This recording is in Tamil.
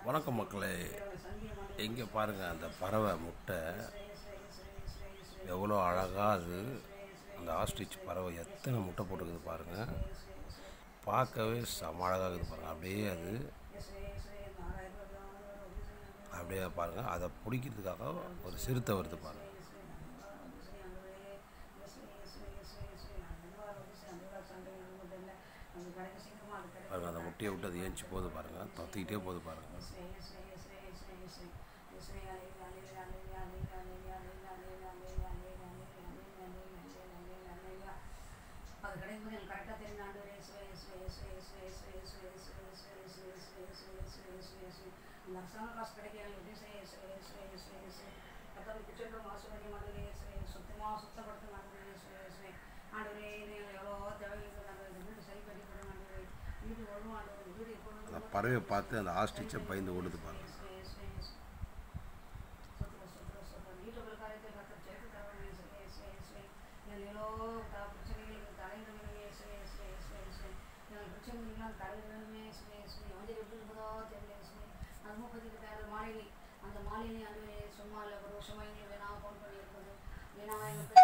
வணக்கம் மக்களே. எங்கே பாருங்கள், அந்த பறவை முட்டை எவ்வளோ அழகாக அது அந்த ஆஸ்ட்ரிச் பறவை எத்தனை முட்டை போட்டுருக்குது பாருங்கள். பார்க்கவே செம அழகாக இருக்குது பாருங்கள். அப்படியே பாருங்கள், அதை பிடிக்கிறதுக்காக ஒரு சிறுத்தை வருது பாருங்கள். பாருங்கள், அந்த முட்டையை விட்டு அது ஏஞ்சி போகுது பாருங்கள், தொத்திக்கிட்டே போகுது பாருங்கள். அந்த பறவையை பார்த்து அந்த ஆஸ்ட்ரிச்சை பயந்து ஓடுது பாருங்க. அந்த மாலினி சும்மா இல்லை, ஒரு வருஷமாக எங்களுக்கு வேணாம் ஃபோன் பண்ணியிருக்குது. ஏன்னா எங்களுக்கு